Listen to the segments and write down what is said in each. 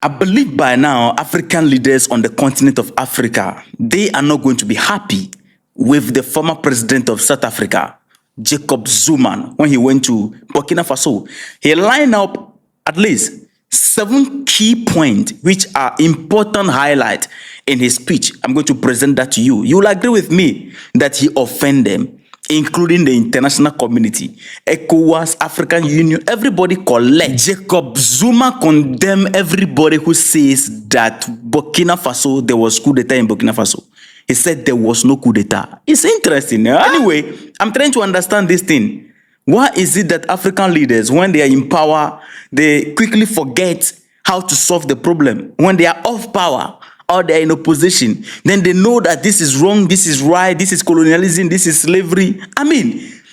I believe by now, African leaders on the continent of Africa, they are not going to be happy with the former president of South Africa, Jacob Zuma, when he went to Burkina Faso. He lined up at least 7 key points which are important highlights in his speech. I'm going to present that to you. You will agree with me that he offended them, including the international community, ECOWAS, African Union, everybody collect. Jacob Zuma condemned everybody who says that Burkina Faso, there was coup d'etat in Burkina Faso. He said there was no coup d'etat. It's interesting. Anyway, I'm trying to understand this thing. Why is it that African leaders, when they are in power, they quickly forget how to solve the problem? When they are off power, or they're in opposition, then they know that this is wrong, this is right, this is colonialism, this is slavery.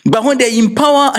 But when they're in power,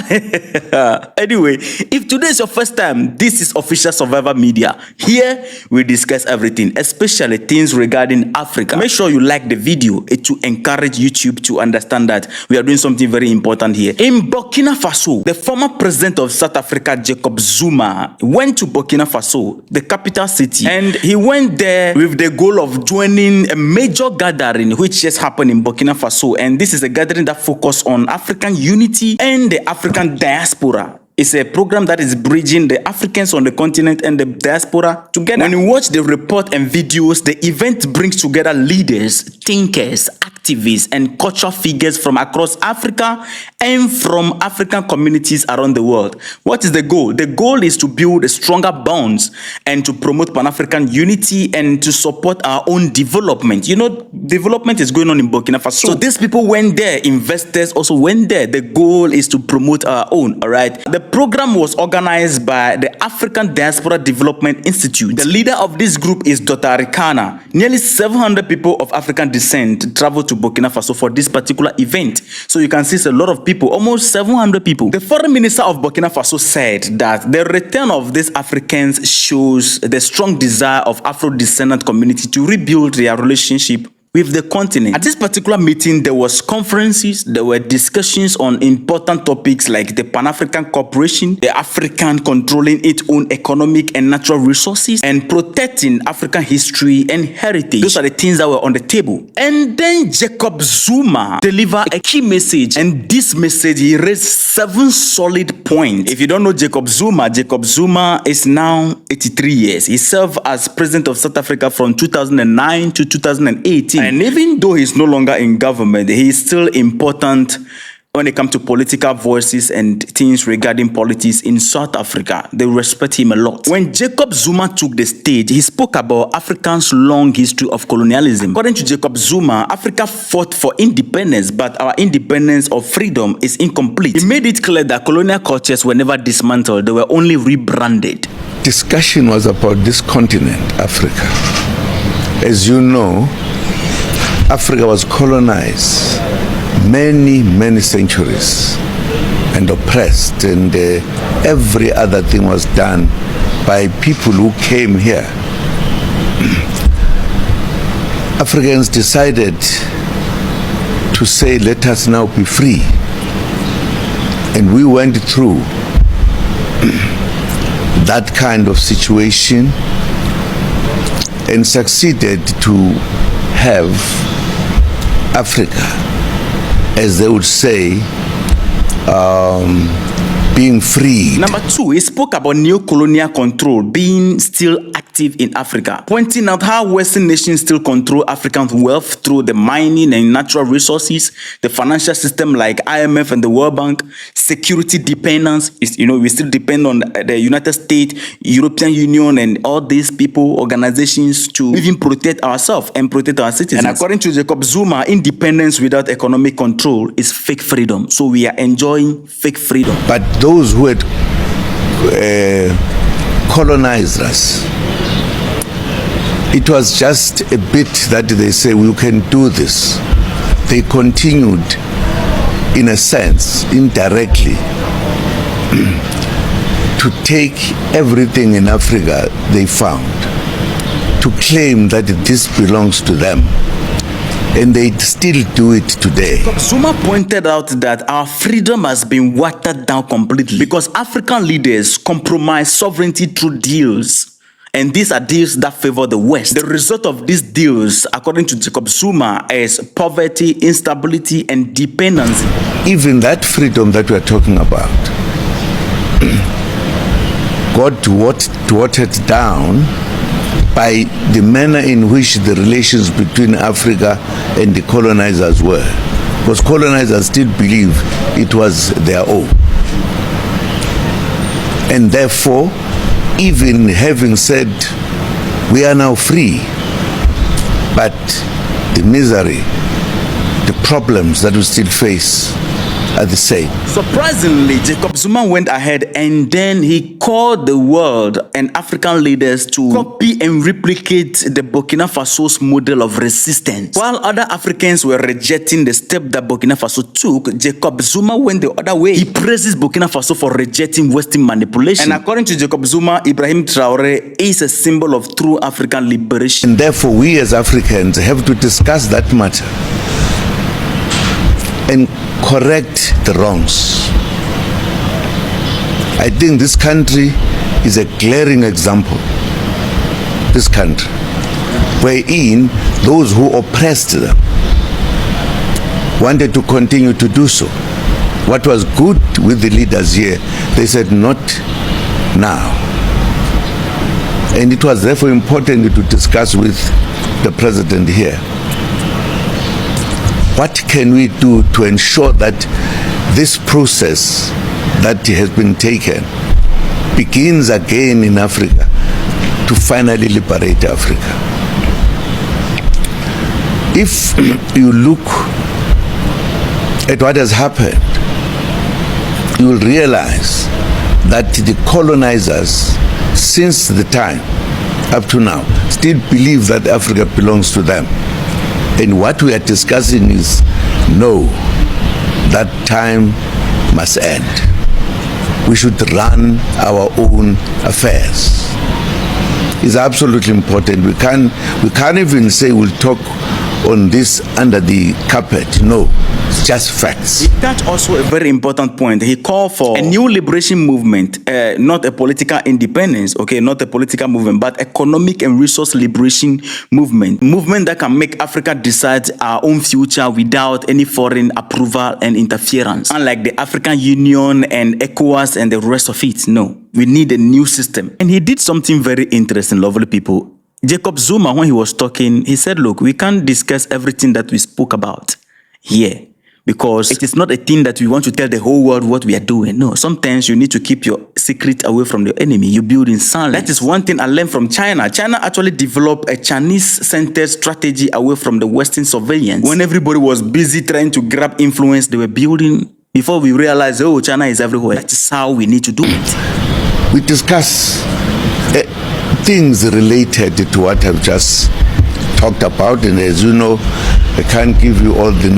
anyway, if today is your first time, this is Official Survivor Media. Here, we discuss everything, especially things regarding Africa. Make sure you like the video to encourage YouTube to understand that we are doing something very important here. In Burkina Faso, the former president of South Africa, Jacob Zuma, went to Burkina Faso, the capital city, and he went there with the goal of joining a major gathering which just happened in Burkina Faso. And this is a gathering that focuses on African unity and the African diaspora. It's a program that is bridging the Africans on the continent and the diaspora together. When you watch the report and videos, the event brings together leaders, thinkers, activists, and cultural figures from across Africa and from African communities around the world. What is the goal? The goal is to build stronger bonds and to promote Pan-African unity and to support our own development. You know, development is going on in Burkina Faso. So these people went there, investors also went there. The goal is to promote our own, all right? The program was organized by the African Diaspora Development Institute. The leader of this group is Dr. Arikana. Nearly 700 people of African descent traveled to Burkina Faso for this particular event. So you can see it's a lot of people, almost 700 people. The foreign minister of Burkina Faso said that the return of these Africans shows the strong desire of Afro-descendant community to rebuild their relationship with the continent. At this particular meeting, there was conferences, there were discussions on important topics like the Pan-African Cooperation, the African controlling its own economic and natural resources, and protecting African history and heritage. Those are the things that were on the table. And then Jacob Zuma delivered a key message, and this message, he raised 7 solid points. If you don't know Jacob Zuma is now 83 years. He served as president of South Africa from 2009 to 2018. And even though he's no longer in government, he is still important when it comes to political voices and things regarding politics in South Africa. They respect him a lot. When Jacob Zuma took the stage, he spoke about Africa's long history of colonialism. According to Jacob Zuma, Africa fought for independence, but our independence or freedom is incomplete. He made it clear that colonial cultures were never dismantled, they were only rebranded. Discussion was about this continent, Africa. As you know, Africa was colonized many centuries and oppressed, and every other thing was done by people who came here. Africans decided to say, let us now be free. And we went through that kind of situation and succeeded to have Africa, as they would say, being free. Number 2, he spoke about neo-colonial control being still active in Africa, pointing out how Western nations still control African wealth through the mining and natural resources, the financial system like IMF and the World Bank, security dependence. We still depend on the United States, European Union, and all these people, organizations to even protect ourselves and protect our citizens. And according to Jacob Zuma, independence without economic control is fake freedom. So we are enjoying fake freedom. But those who had colonized us, it was just a bit that they say we can do this. They continued, in a sense, indirectly, to take everything in Africa they found, to claim that this belongs to them. And they still do it today. Zuma pointed out that our freedom has been watered down completely because African leaders compromise sovereignty through deals And these are deals that favor the West. The result of these deals, according to Jacob Zuma, is poverty, instability, and dependency. Even that freedom that we are talking about got watered down by the manner in which the relations between Africa and the colonizers were. Because colonizers still believe it was their own. And therefore, even having said we are now free, but the misery, the problems that we still face are the same. Surprisingly, Jacob Zuma went ahead and then he called the world and African leaders to copy and replicate the Burkina Faso's model of resistance. While other Africans were rejecting the step that Burkina Faso took, Jacob Zuma went the other way. He praises Burkina Faso for rejecting Western manipulation. And according to Jacob Zuma, Ibrahim Traoré is a symbol of true African liberation. And therefore, we as Africans have to discuss that matter and correct the wrongs. I think this country is a glaring example. This country, wherein those who oppressed them wanted to continue to do so. What was good with the leaders here, they said not now. And it was therefore important to discuss with the president here. What can we do to ensure that this process that has been taken begins again in Africa to finally liberate Africa? If you look at what has happened, you will realize that the colonizers, since the time up to now, still believe that Africa belongs to them. And what we are discussing is, no, that time must end. We should run our own affairs. It's absolutely important. We can't even say we'll talk on this under the carpet. No, it's just facts. He touched also a very important point. He called for a new liberation movement, not a political independence, okay, not a political movement, but economic and resource liberation movement. Movement that can make Africa decide our own future without any foreign approval and interference. Unlike the African Union and ECOWAS and the rest of it, no. We need a new system. And he did something very interesting, lovely people. Jacob Zuma, when he was talking, he said, look, we can't discuss everything that we spoke about here because it is not a thing that we want to tell the whole world what we are doing. No, sometimes you need to keep your secret away from the enemy. You build in silence. That is one thing I learned from China. China actually developed a Chinese-centered strategy away from the Western surveillance. When everybody was busy trying to grab influence, they were building before we realized, oh, China is everywhere. That is how we need to do it. We discuss things related to what I've just talked about, and as you know, I can't give you all the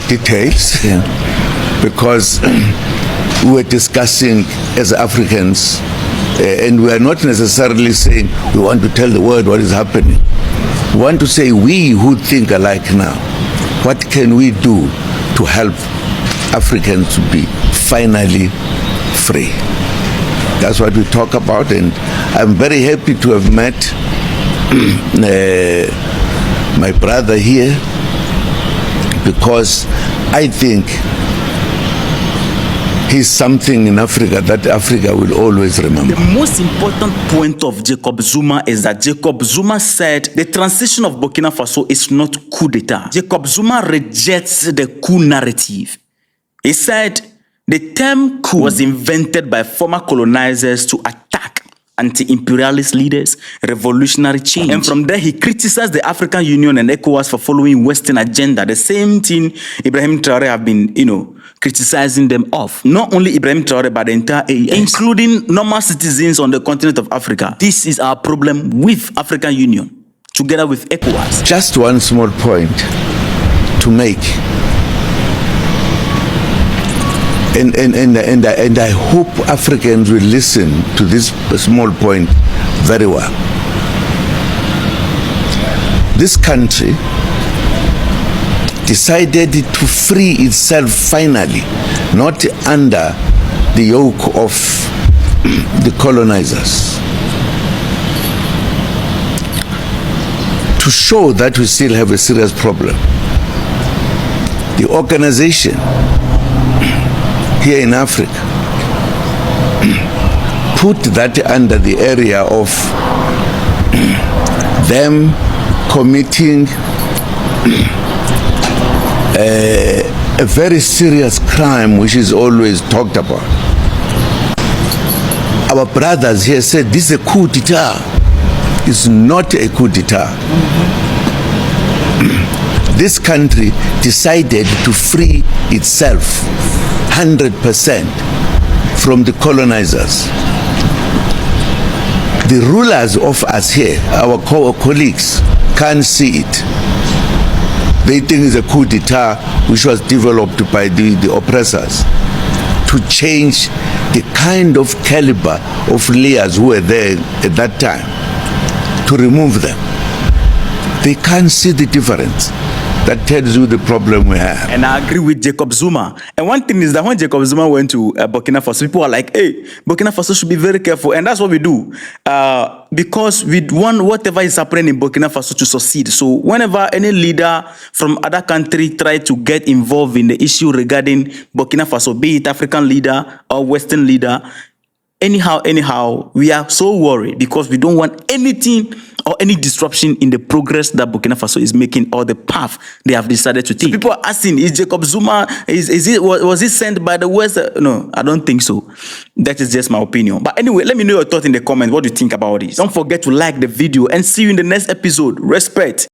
details because we were discussing as Africans, and we are not necessarily saying we want to tell the world what is happening. We want to say, we who think alike now, what can we do to help Africans to be finally free? That's what we talk about, and I'm very happy to have met my brother here because I think he's something in Africa that Africa will always remember. The most important point of Jacob Zuma is that Jacob Zuma said the transition of Burkina Faso is not coup d'etat. Jacob Zuma rejects the coup narrative. He said the term coup was invented by former colonizers to attack anti-imperialist leaders, revolutionary change. And from there, he criticized the African Union and ECOWAS for following Western agenda. The same thing Ibrahim Traoré have been, criticizing them of. Not only Ibrahim Traoré, but the entire AES, including normal citizens on the continent of Africa. This is our problem with African Union, together with ECOWAS. Just one small point to make. And I hope Africans will listen to this small point very well. This country decided to free itself finally, not under the yoke of the colonizers. to show that we still have a serious problem. The organization here in Africa put that under the area of them committing a very serious crime which is always talked about. Our brothers here said this is a coup d'etat. It's not a coup d'etat. This country decided to free itself 100% from the colonizers. The rulers of us here, our colleagues, can't see it. They think it's a coup d'etat which was developed by the oppressors to change the kind of caliber of leaders who were there at that time, to remove them. They can't see the difference. That tells you the problem we have. And I agree with Jacob Zuma. And one thing is that when Jacob Zuma went to Burkina Faso, people are like, hey, Burkina Faso should be very careful. And that's what we do. Because we want whatever is happening in Burkina Faso to succeed. So whenever any leader from other country try to get involved in the issue regarding Burkina Faso, be it African leader or Western leader, anyhow, we are so worried because we don't want anything or any disruption in the progress that Burkina Faso is making or the path they have decided to take. So people are asking, is Jacob Zuma, was he sent by the West? No, I don't think so. That is just my opinion. But anyway, let me know your thoughts in the comments. What do you think about this? Don't forget to like the video and see you in the next episode. Respect.